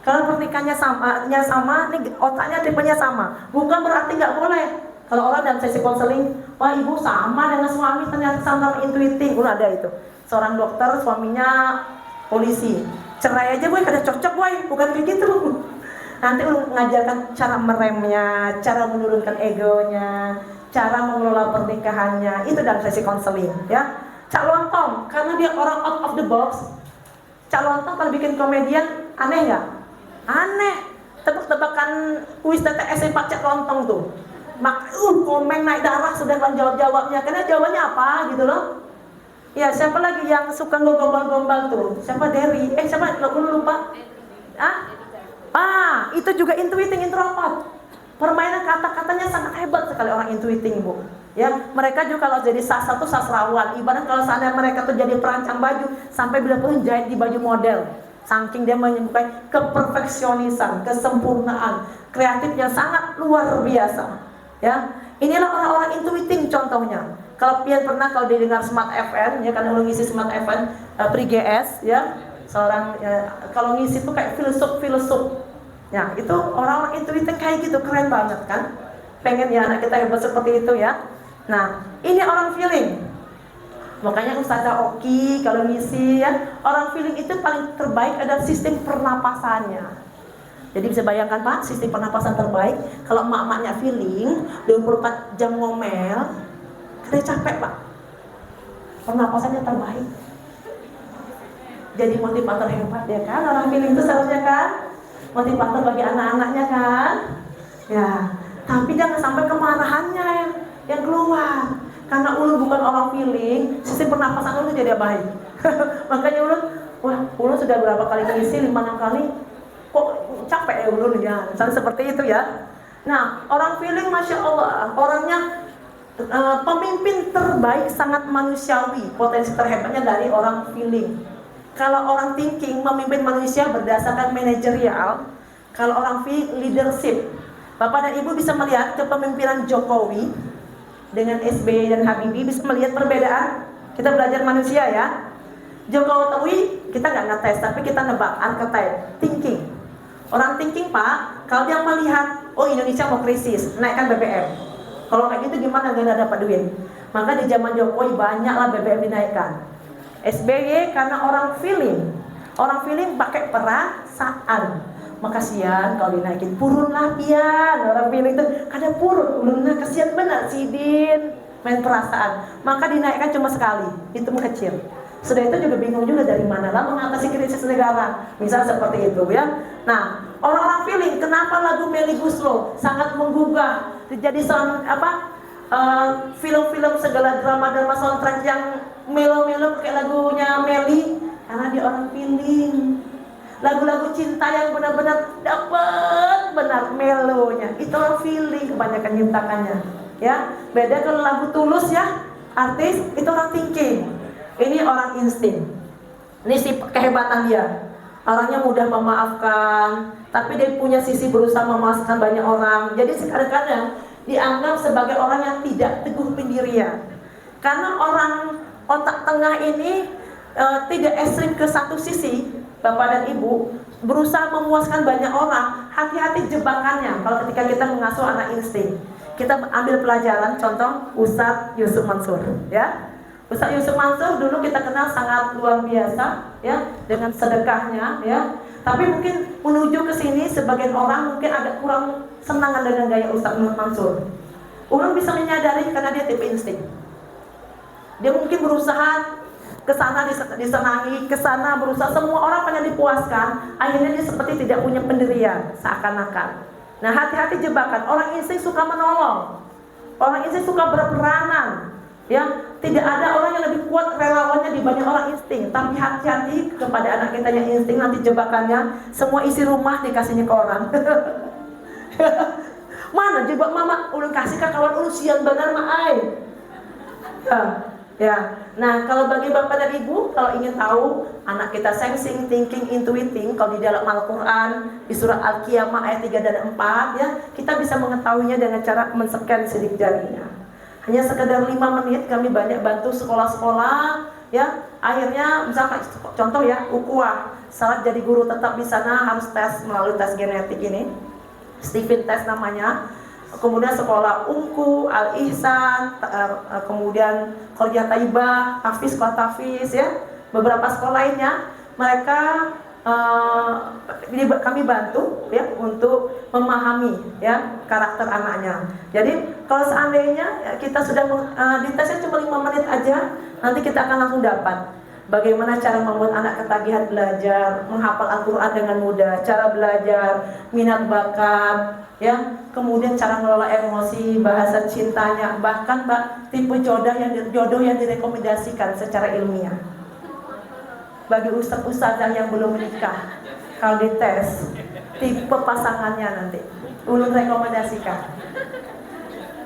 Kalau pernikahannya sama, nih otaknya tipenya sama. Bukan berarti nggak boleh. Kalau orang dalam sesi konseling, wah ibu sama dengan suami ternyata sama intuitif. Udah ada itu. Seorang dokter suaminya polisi. Cerai aja boy, kada cocok boy, bukan begitu. Nanti mengajarkan cara meremnya, cara menurunkan egonya, cara mengelola pernikahannya. Itu dalam sesi konseling, ya. Cak Lontong, karena dia orang out of the box. Cak Lontong kalau bikin komedian aneh nggak? Aneh. Tebak-tebakan kuis TTS Pak Cak Lontong tuh. Komen naik darah sudah kan jawabnya. Karena jawabannya apa gitu loh. Ya, siapa lagi yang suka ngombal-ngombal tuh? Siapa Derry? Siapa? Lupa. Itu juga intuiting introvert. Permainan kata-katanya sangat hebat sekali orang intuiting, Bu. Ya, mereka juga kalau jadi sastra tuh sastrawan. Ibarat kalau seandainya mereka tuh jadi perancang baju, sampai benar-benar jahit di baju model. Saking dia menyukai keperfeksionisan, kesempurnaan, kreatif yang sangat luar biasa. Ya, inilah orang-orang intuiting contohnya. Kalau pian pernah kalau didengar Smart FM, ya kan ngisi Smart FM, Pri GS, ya, seorang kalau ngisi tuh kayak filsuf. Ya, itu orang-orang intuiting kayak gitu, keren banget kan? Pengen ya anak kita hebat seperti itu ya. Nah, ini orang feeling. Makanya Ustazah Oki kalau ngisi ya, orang feeling itu paling terbaik adalah sistem pernapasannya. Jadi bisa bayangkan Pak, sistem pernapasan terbaik kalau emak-emaknya feeling 24 jam ngomel, kita capek Pak. Pernapasannya terbaik. Jadi motivator hebat ya kan, orang feeling itu seharusnya kan motivator bagi anak-anaknya kan. Ya, tapi jangan sampai kemarahannya yang keluar. Karena ulun bukan orang feeling, sistem pernapasan ulun jadi baik. Makanya ulun sudah berapa kali ngisi, 5-6 kali, kok capek ya ulun ya. Misalnya seperti itu ya. Nah, orang feeling Masya Allah, orangnya pemimpin terbaik, sangat manusiawi. Potensi terhebatnya dari orang feeling. Kalau orang thinking, memimpin manusia berdasarkan manajerial. Kalau orang feeling, leadership. Bapak dan Ibu bisa melihat kepemimpinan Jokowi dengan SBY dan Habibie, bisa melihat perbedaan. Kita belajar manusia ya. Jokowi kita nggak ngetes, tapi kita nebak, archetype, thinking. Orang thinking Pak, kalau dia melihat, oh Indonesia mau krisis, naikkan BBM. Kalau kayak gitu gimana nggak dapat duit? Maka di zaman Jokowi banyaklah BBM dinaikkan. SBY karena orang feeling pakai perasaan. Makasian kalau dinaikin, purunlah pian. Orang feeling itu kadang purun, ulunnya kasihan benar Sidin, main perasaan. Maka dinaikkan cuma sekali, itu kecil. Sudah itu juga bingung juga dari mana lah mengatasi krisis negara, misalnya seperti itu ya. Nah, orang-orang feeling, kenapa lagu Melly Goeslaw sangat menggugah, jadi film-film segala drama-drama soundtrack yang melo-melo kayak lagunya Melly, karena dia orang feeling. Lagu-lagu cinta yang benar-benar dapat benar melonya, itu orang feeling kebanyakan nyiptakannya ya. Beda kalau lagu Tulus ya, artis itu orang thinking. Ini orang insting. Ini kehebatan dia. Orangnya mudah memaafkan, tapi dia punya sisi berusaha memaafkan banyak orang. Jadi kadang-kadang dianggap sebagai orang yang tidak teguh pendirian. Karena orang otak tengah ini tidak ekstrim ke satu sisi. Bapak dan Ibu berusaha memuaskan banyak orang, hati-hati jebakannya. Kalau ketika kita mengasuh anak insting, kita ambil pelajaran, contoh Ustadz Yusuf Mansur ya. Ustadz Yusuf Mansur dulu kita kenal sangat luar biasa ya, dengan sedekahnya ya. Tapi mungkin menuju ke sini sebagian orang mungkin agak kurang senang dengan gaya Ustadz Mansur. Orang bisa menyadari karena dia tipe insting. Dia mungkin berusaha ke sana disenangi, ke sana berusaha, semua orang pengen dipuaskan, akhirnya dia seperti tidak punya pendirian seakan-akan. Nah, hati-hati jebakan. Orang insting suka menolong, orang insting suka berperanan ya. Tidak ada orang yang lebih kuat relawannya dibanding orang insting. Tapi hati-hati kepada anak kita yang insting, nanti jebakannya semua isi rumah dikasihnya ke orang. Mana jebak mama ulun kasih ke kawan ulun siang benar mah ya. Nah, kalau bagi Bapak dan Ibu, kalau ingin tahu anak kita sensing, thinking, intuiting, kalau di dalam Al-Quran, di surah Al-Qiyamah ayat 3 dan 4 ya, kita bisa mengetahuinya dengan cara men-scan sidik jarinya. Hanya sekedar 5 menit kami banyak bantu sekolah-sekolah ya. Akhirnya misalkan contoh ya, ukhuwah, saat jadi guru tetap di sana harus tes melalui tes genetik ini. Stephen test namanya. Kemudian sekolah Umku, Al-Ihsan, kemudian Kholjah Taibah, Hafiz, sekolah Tafiz ya. Beberapa sekolah lainnya mereka kami bantu ya untuk memahami ya karakter anaknya. Jadi kalau seandainya kita sudah ditesnya cuma 5 menit aja, nanti kita akan langsung dapat bagaimana cara membuat anak ketagihan belajar, menghafal Al-Quran dengan mudah, cara belajar, minat bakat, ya, kemudian cara mengelola emosi, bahasa cintanya, bahkan tipe jodoh yang direkomendasikan secara ilmiah. Bagi ustadz-ustadzah yang belum menikah, kalau dites tipe pasangannya nanti, ulun rekomendasikan.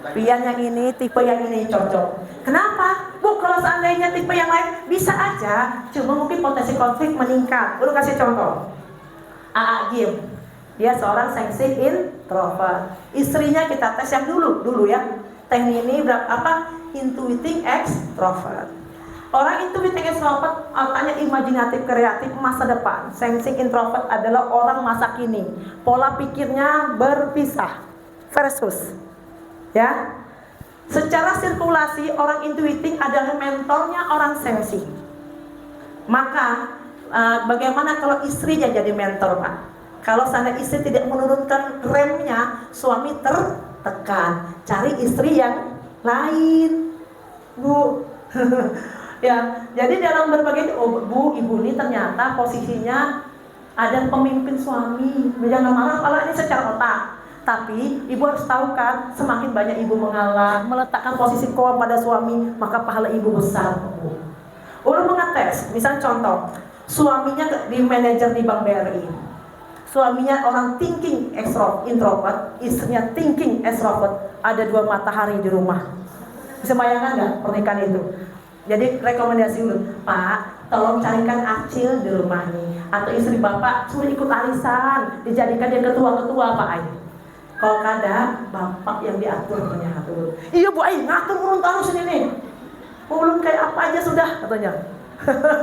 Pian yang ini, tipe yang ini cocok. Kenapa? Bu, kalau seandainya tipe yang lain bisa aja, cuma mungkin potensi konflik meningkat. Udah kasih contoh. AA Gim, dia seorang seksi introvert. Istrinya kita tes yang dulu ya. Teknik ini apa? Intuiting extrovert. Orang intuiting extrovert otaknya imajinatif, kreatif, masa depan. Sensing introvert adalah orang masa kini. Pola pikirnya berpisah versus ya. Secara sirkulasi orang intuiting adalah mentornya orang sensing. Maka bagaimana kalau istrinya jadi mentor, Pak? Kalau sana istri tidak menurunkan remnya, suami tertekan. Cari istri yang lain, Bu. Ya, jadi dalam berbagai Bu, ibu ini ternyata posisinya ada pemimpin suami. Jangan marah kalau ini secara otak. Tapi ibu harus tahu kan, semakin banyak ibu mengalah, meletakkan posisi koam pada suami, maka pahala ibu besar. Udah mengetes, misal contoh, suaminya di manajer di Bank BRI, suaminya orang thinking introvert, istrinya thinking extrovert, ada 2 matahari di rumah. Bisa bayangkan nggak pernikahan itu? Jadi rekomendasi dulu, Pak, tolong carikan acil di rumah nih, atau istri bapak suruh ikut arisan, dijadikan dia ketua-ketua Pak Ai. Kalau kada, bapak yang diatur ternyata. Iya Bu Ai, ngatur urun terus ini. Ulun kayak apa aja sudah katanya.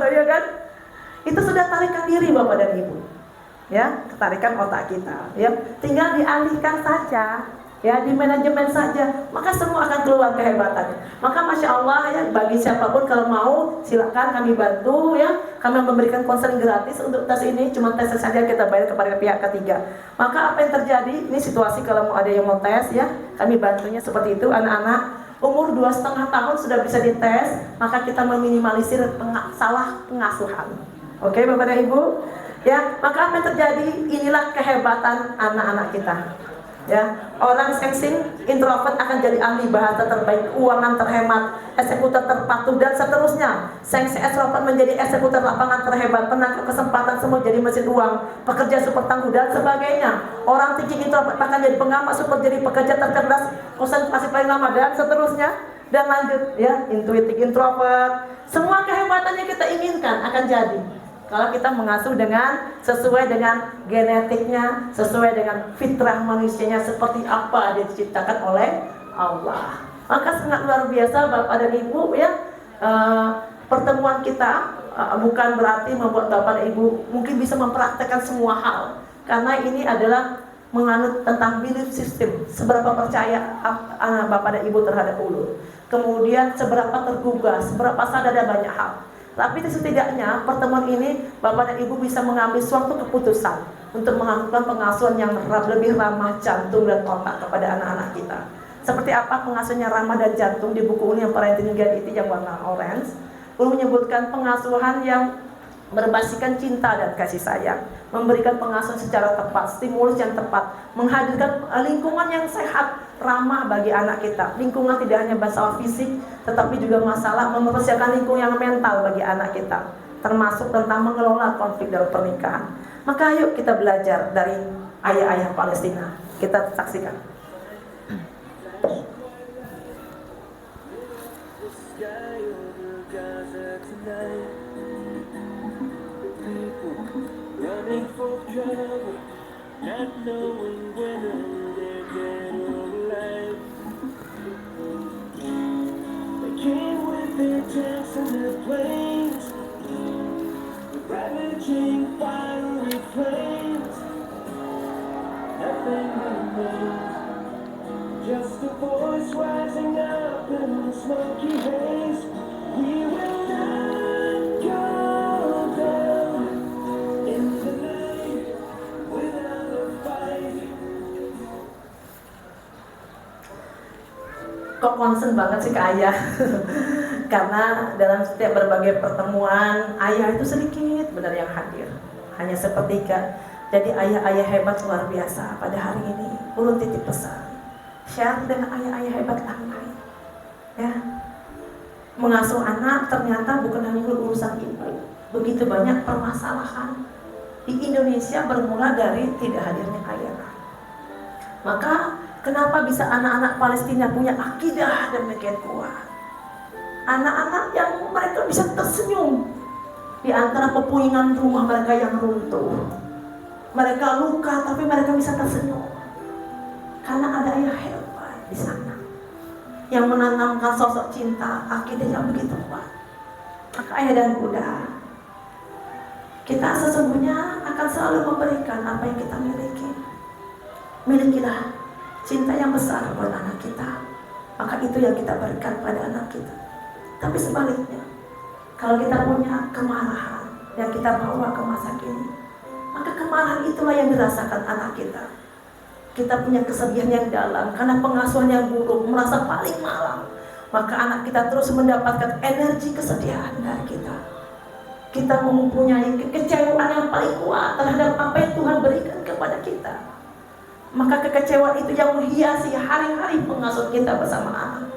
Iya kan? Itu sudah tarikan diri Bapak dan Ibu. Ya, tarikan otak kita, ya. Tinggal dialihkan saja, ya, di manajemen saja, maka semua akan keluar kehebatannya. Maka Masya Allah ya, bagi siapapun kalau mau silakan kami bantu ya. Kami memberikan konseling gratis untuk tes ini, cuma tes saja kita bayar kepada pihak ketiga. Maka apa yang terjadi? Ini situasi kalau mau ada yang mau tes ya, kami bantunya seperti itu. Anak-anak umur 2,5 tahun sudah bisa dites, maka kita meminimalisir salah pengasuhan. Oke Bapak dan Ibu, ya, maka apa yang terjadi? Inilah kehebatan anak-anak kita. Ya, orang sensing introvert akan jadi ahli bahasa terbaik, keuangan terhemat, eksekutor terpatuh dan seterusnya. Sensing extrovert menjadi eksekutor lapangan terhebat, penangkap kesempatan semua jadi mesin uang, pekerja super tangguh dan sebagainya. Orang thinking introvert akan jadi pengamat super, jadi pekerja tercerdas, konsentrasi paling lama dan seterusnya. Dan lanjut ya, intuitive introvert. Semua kehebatan yang kita inginkan akan jadi kalau kita mengasuh dengan sesuai dengan genetiknya, sesuai dengan fitrah manusianya seperti apa dia diciptakan oleh Allah. Maka sangat luar biasa Bapak dan Ibu ya. Pertemuan kita bukan berarti membuat Bapak dan Ibu mungkin bisa mempraktekkan semua hal, karena ini adalah menganut tentang belief system. Seberapa percaya Bapak dan Ibu terhadap ulun, kemudian seberapa tergugah, seberapa sadar ada banyak hal. Tapi setidaknya pertemuan ini Bapak dan Ibu bisa mengambil suatu keputusan untuk melakukan pengasuhan yang lebih ramah jantung dan otak kepada anak-anak kita. Seperti apa pengasuhannya ramah dan jantung di buku ini yang parenting guide itu yang warna orange. Ulun menyebutkan pengasuhan yang berbasiskan cinta dan kasih sayang, memberikan pengasuhan secara tepat, stimulus yang tepat, menghadirkan lingkungan yang sehat, ramah bagi anak kita. Lingkungan tidak hanya masalah fisik, tetapi juga masalah mempersiapkan lingkungan yang mental bagi anak kita, termasuk tentang mengelola konflik dalam pernikahan. Maka ayo kita belajar dari ayah-ayah Palestina. Kita saksikan. Running for trouble, not knowing whether they're dead or alive. They came with their tanks and their planes, ravaging fiery flames. Nothing remains, just a voice rising up in the smoky haze. We will not go down in the night without a fight. Kok concern banget sih ke ayah? Karena dalam setiap berbagai pertemuan ayah itu sedikit benar yang hadir, hanya sepertiga. Jadi ayah-ayah hebat luar biasa pada hari ini. Ulun titip pesan, share dengan ayah-ayah hebat lain. Ya, mengasuh anak ternyata bukan hanya urusan ibu. Begitu banyak permasalahan di Indonesia bermula dari tidak hadirnya ayah. Maka Kenapa bisa anak-anak Palestina punya akidah demikian kuat? Anak-anak yang mereka bisa tersenyum di antara pepuingan rumah mereka yang runtuh. Mereka luka tapi mereka bisa tersenyum karena ada ayah hebat di sana yang menanamkan sosok cinta, akidah yang begitu kuat. Maka ayah dan bunda, kita sesungguhnya akan selalu memberikan apa yang kita miliki. Milikilah cinta yang besar buat anak kita, maka itu yang kita berikan pada anak kita. Tapi sebaliknya, kalau kita punya kemarahan yang kita bawa ke masa kini, maka kemarahan itulah yang dirasakan anak kita. Kita punya kesedihan yang dalam karena pengasuhan yang buruk, merasa paling malang, maka anak kita terus mendapatkan energi kesedihan dari kita. Kita mempunyai kekecewaan yang paling kuat terhadap apa yang Tuhan berikan kepada kita. Maka kekecewaan itu yang menghiasi hari-hari pengasuh kita bersama anak.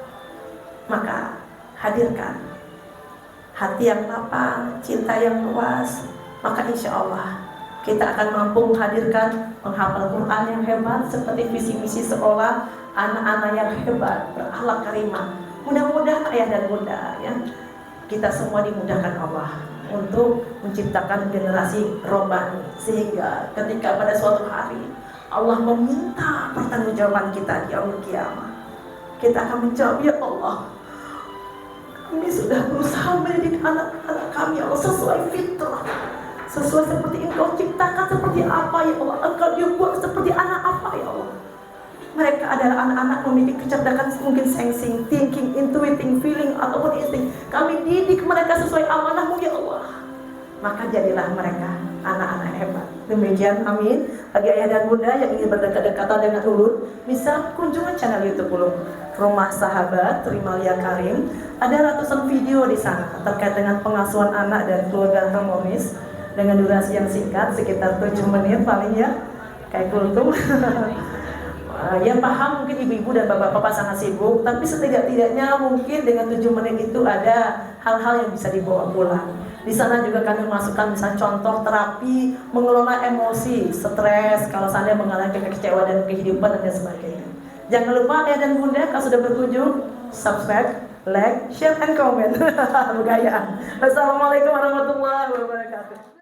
Maka hadirkan hati yang lapang, cinta yang luas, maka insya Allah kita akan mampu menghadirkan penghafal Quran yang hebat seperti visi misi sekolah, anak-anak yang hebat, berakhlak karimah. Mudah-mudahan ayah dan bunda ya, kita semua dimudahkan Allah untuk menciptakan generasi robbani, sehingga ketika pada suatu hari Allah meminta pertanggungjawaban kita di yaumul kiamah, kita akan menjawab, ya Allah, kami sudah berusaha mendidik anak-anak kami ya Allah sesuai fitrah, sesuai seperti Engkau ciptakan, seperti apa ya Allah, Engkau dibuat seperti anak apa ya Allah. Mereka adalah anak-anak memiliki kecerdasan mungkin sensing, thinking, intuiting, feeling ataupun insting. Kami didik mereka sesuai amanah-Mu ya Allah. Maka jadilah mereka anak-anak hebat. Demikian, amin. Bagi ayah dan bunda yang ingin berdekat-dekatan dengan ulun, bisa kunjungi channel YouTube ulun, Rumah Sahabat Rimalia Karim. Ada ratusan video di sana terkait dengan pengasuhan anak dan keluarga harmonis dengan durasi yang singkat, sekitar 7 menit paling ya, kayak kultum. Ya paham mungkin ibu-ibu dan bapak-bapak sangat sibuk, tapi setidak-tidaknya mungkin dengan 7 menit itu ada hal-hal yang bisa dibawa pulang. Di sana juga kami masukkan misalnya contoh terapi mengelola emosi, stres, kalau seandainya mengalami kekecewaan dan kehidupan dan sebagainya. Jangan lupa ayah dan bunda kalau sudah berkunjung, subscribe, like, share, and comment. Begayaan. Wassalamualaikum warahmatullahi wabarakatuh.